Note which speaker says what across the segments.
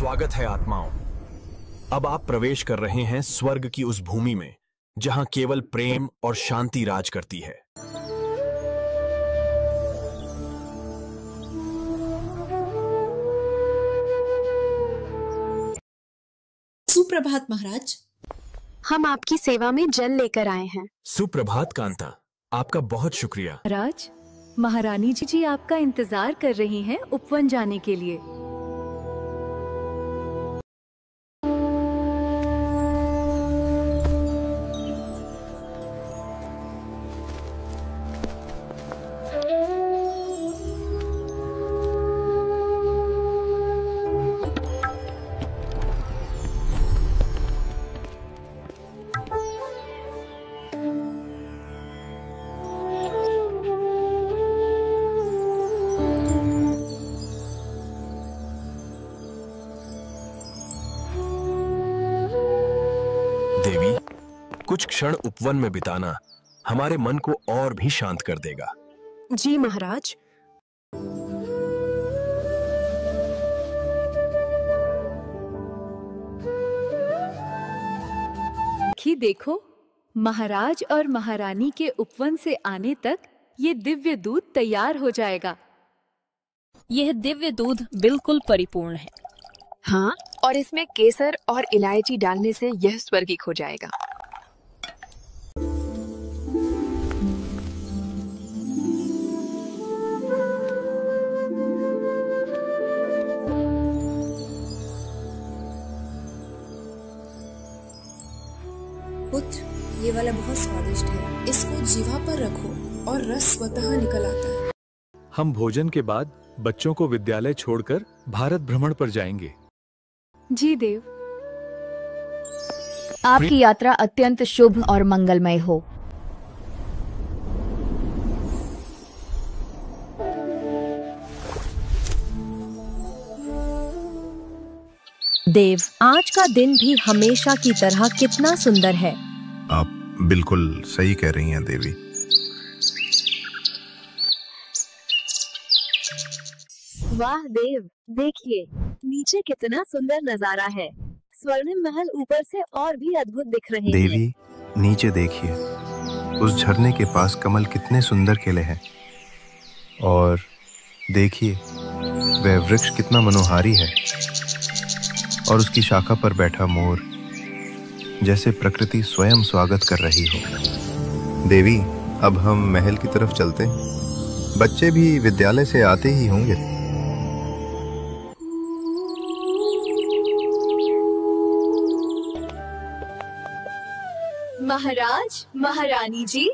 Speaker 1: स्वागत है आत्माओं। अब आप प्रवेश कर रहे हैं स्वर्ग की उस भूमि में जहां केवल प्रेम और शांति राज करती है।
Speaker 2: सुप्रभात महाराज।
Speaker 3: हम आपकी सेवा में जल लेकर आए हैं।
Speaker 1: सुप्रभात कांता, आपका बहुत शुक्रिया।
Speaker 4: महाराज, महारानी जी आपका इंतजार कर रही हैं उपवन जाने के लिए।
Speaker 1: देवी, कुछ क्षण उपवन में बिताना हमारे मन को और भी शांत कर देगा।
Speaker 3: जी महाराज।
Speaker 4: कि देखो, महाराज और महारानी के उपवन से आने तक ये दिव्य दूध तैयार हो जाएगा।
Speaker 5: यह दिव्य दूध बिल्कुल परिपूर्ण है।
Speaker 3: हाँ, और इसमें केसर और इलायची डालने से यह स्वर्गिक हो जाएगा।
Speaker 2: पुत्र, ये वाला बहुत स्वादिष्ट है। इसको जीवा पर रखो और रस स्वतः निकल आता है।
Speaker 6: हम भोजन के बाद बच्चों को विद्यालय छोड़कर भारत भ्रमण पर जाएंगे।
Speaker 4: जी देव।
Speaker 5: आपकी यात्रा अत्यंत शुभ और मंगलमय हो।
Speaker 7: देव, आज का दिन भी हमेशा की तरह कितना सुंदर है।
Speaker 8: आप बिल्कुल सही कह रही हैं देवी।
Speaker 7: वाह देव, देखिए नीचे कितना सुंदर नजारा है। स्वर्णिम महल ऊपर से और भी अद्भुत दिख रहे हैं।
Speaker 8: देवी, नीचे देखिए, उस झरने के पास कमल कितने सुंदर खिले हैं। और देखिए, वह वृक्ष कितना मनोहारी है और उसकी शाखा पर बैठा मोर जैसे प्रकृति स्वयं स्वागत कर रही हो। देवी, अब हम महल की तरफ चलते हैं। बच्चे भी विद्यालय से आते ही होंगे।
Speaker 4: महाराज, महारानी जी,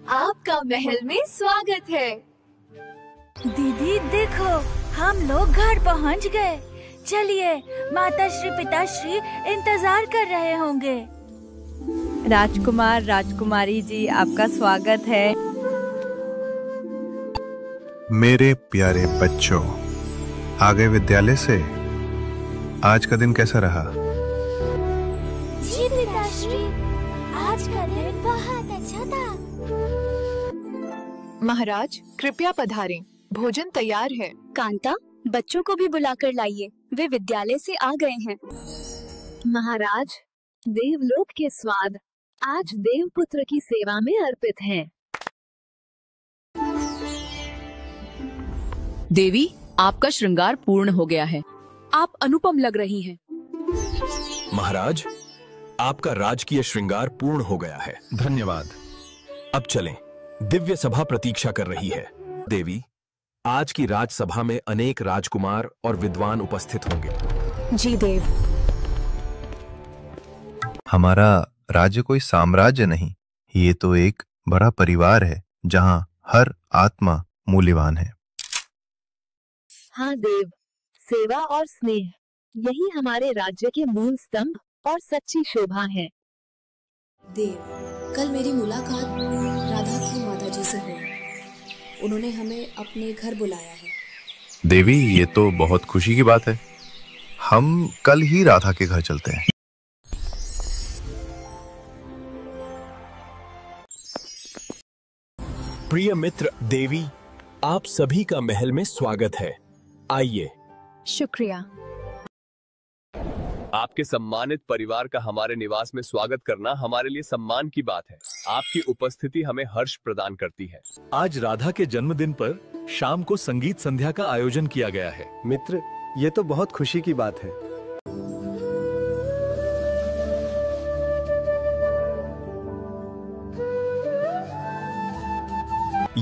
Speaker 4: आपका महल में स्वागत है।
Speaker 9: दीदी देखो, हम लोग घर पहुंच गए। चलिए, माता श्री पिताश्री इंतजार कर रहे होंगे।
Speaker 10: राजकुमार, राजकुमारी जी, आपका स्वागत है।
Speaker 8: मेरे प्यारे बच्चों, आ गए विद्यालय से। आज का दिन कैसा रहा?
Speaker 9: जी पिताश्री, आज का दिन बहुत अच्छा था।
Speaker 3: महाराज, कृपया पधारें, भोजन तैयार है। कांता, बच्चों को भी बुलाकर लाइए, वे विद्यालय से आ गए हैं।
Speaker 7: महाराज, देवलोक के स्वाद आज देवपुत्र की सेवा में अर्पित हैं।
Speaker 5: देवी, आपका श्रृंगार पूर्ण हो गया है।
Speaker 3: आप अनुपम लग रही हैं।
Speaker 1: महाराज, आपका राजकीय श्रृंगार पूर्ण हो गया है।
Speaker 6: धन्यवाद।
Speaker 1: अब चलें, दिव्य सभा प्रतीक्षा कर रही है। देवी, आज की राजसभा में अनेक राजकुमार और विद्वान उपस्थित होंगे।
Speaker 3: जी देव।
Speaker 8: हमारा राज्य कोई साम्राज्य नहीं, ये तो एक बड़ा परिवार है जहां हर आत्मा मूल्यवान है।
Speaker 7: हाँ देव, सेवा और स्नेह यही हमारे राज्य के मूल स्तंभ और सच्ची शोभा है।
Speaker 2: देव, कल मेरी मुलाकात राधा की माताजी से हुई। उन्होंने हमें अपने घर बुलाया है।
Speaker 8: देवी, ये तो बहुत खुशी की बात है। हम कल ही राधा के घर चलते हैं।
Speaker 1: प्रिय मित्र देवी, आप सभी का महल में स्वागत है। आइए।
Speaker 3: शुक्रिया।
Speaker 11: आपके सम्मानित परिवार का हमारे निवास में स्वागत करना हमारे लिए सम्मान की बात है। आपकी उपस्थिति हमें हर्ष प्रदान करती है।
Speaker 6: आज राधा के जन्मदिन पर शाम को संगीत संध्या का आयोजन किया गया है।
Speaker 12: मित्र, ये तो बहुत खुशी की बात है।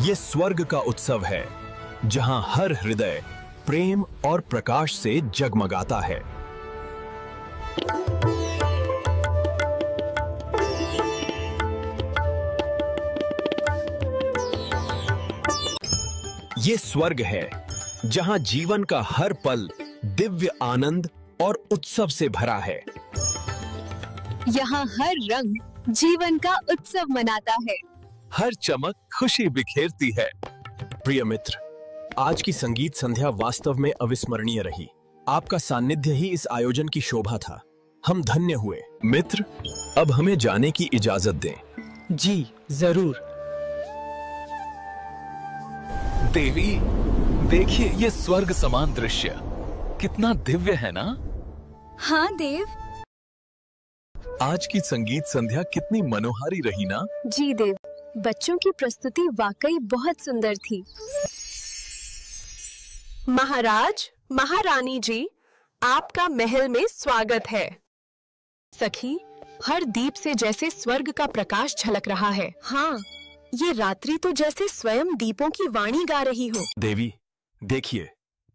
Speaker 1: ये स्वर्ग का उत्सव है जहां हर हृदय प्रेम और प्रकाश से जगमगाता है। ये स्वर्ग है जहां जीवन का हर पल दिव्य आनंद और उत्सव से भरा है।
Speaker 3: यहाँ हर रंग जीवन का उत्सव मनाता है।
Speaker 1: हर चमक खुशी बिखेरती है। प्रिय मित्र, आज की संगीत संध्या वास्तव में अविस्मरणीय रही। आपका सानिध्य ही इस आयोजन की शोभा था। हम धन्य हुए। मित्र, अब हमें जाने की इजाजत दें।
Speaker 13: जी जरूर।
Speaker 6: देवी, देखिए ये स्वर्ग समान दृश्य कितना दिव्य है ना?
Speaker 3: हाँ देव।
Speaker 1: आज की संगीत संध्या कितनी मनोहारी रही ना?
Speaker 3: जी देव, बच्चों की प्रस्तुति वाकई बहुत सुंदर थी।
Speaker 14: महाराज, महारानी जी, आपका महल में स्वागत है। सखी, हर दीप से जैसे स्वर्ग का प्रकाश झलक रहा है। हाँ, ये रात्रि तो जैसे स्वयं दीपों की वाणी गा रही हो।
Speaker 1: देवी, देखिए,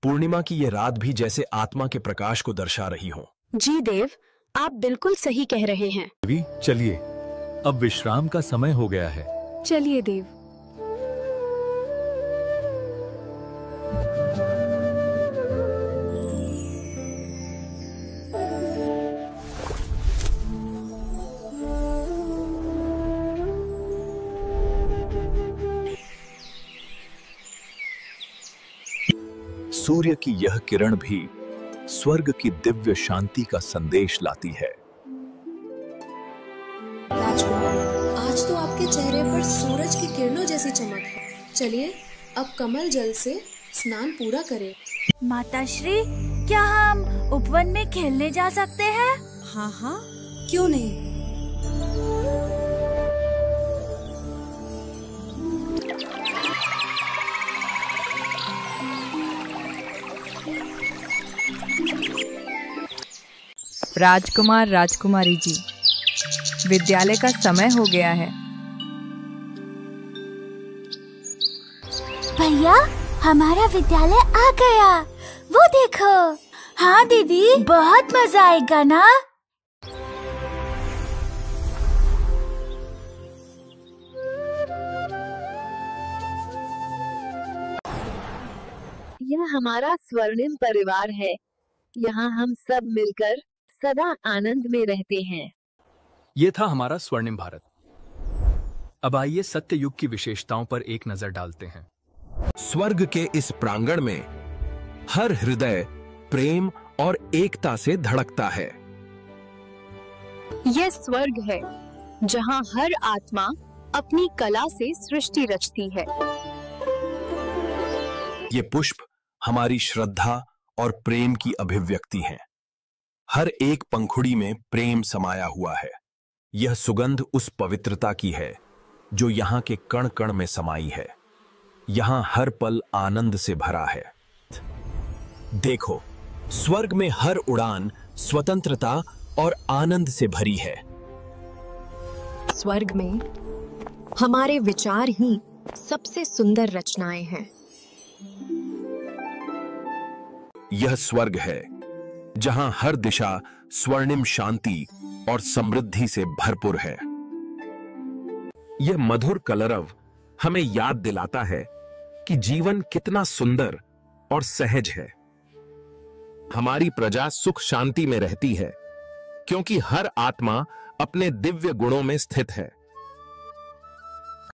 Speaker 1: पूर्णिमा की ये रात भी जैसे आत्मा के प्रकाश को दर्शा रही हो।
Speaker 14: जी देव, आप बिल्कुल सही कह रहे हैं।
Speaker 6: देवी, चलिए, अब विश्राम का समय हो गया है।
Speaker 3: चलिए देव।
Speaker 1: सूर्य की यह किरण भी स्वर्ग की दिव्य शांति का संदेश लाती है।
Speaker 2: राजकुमार, आज तो आपके चेहरे पर सूरज की किरणों जैसी चमक है। चलिए, अब कमल जल से स्नान पूरा करें।
Speaker 9: माताश्री, क्या हम उपवन में खेलने जा सकते हैं?
Speaker 2: हाँ हाँ, क्यों नहीं।
Speaker 10: राजकुमार, राजकुमारी जी, विद्यालय का समय हो गया है।
Speaker 9: भैया, हमारा विद्यालय आ गया। वो देखो। हाँ दीदी, बहुत मजा आएगा ना?
Speaker 7: यह हमारा स्वर्णिम परिवार है। यहाँ हम सब मिलकर सदा आनंद में रहते हैं।
Speaker 13: ये था हमारा स्वर्णिम भारत। अब आइए सत्य युग की विशेषताओं पर एक नजर डालते हैं।
Speaker 1: स्वर्ग के इस प्रांगण में हर हृदय प्रेम और एकता से धड़कता है।
Speaker 3: यह स्वर्ग है जहाँ हर आत्मा अपनी कला से सृष्टि रचती है।
Speaker 1: ये पुष्प हमारी श्रद्धा और प्रेम की अभिव्यक्ति हैं। हर एक पंखुड़ी में प्रेम समाया हुआ है। यह सुगंध उस पवित्रता की है जो यहाँ के कण कण में समाई है। यहाँ हर पल आनंद से भरा है। देखो, स्वर्ग में हर उड़ान स्वतंत्रता और आनंद से भरी है।
Speaker 14: स्वर्ग में हमारे विचार ही सबसे सुंदर रचनाएं हैं।
Speaker 1: यह स्वर्ग है जहां हर दिशा स्वर्णिम शांति और समृद्धि से भरपूर है। यह मधुर कलरव हमें याद दिलाता है कि जीवन कितना सुंदर और सहज है। हमारी प्रजा सुख शांति में रहती है क्योंकि हर आत्मा अपने दिव्य गुणों में स्थित है।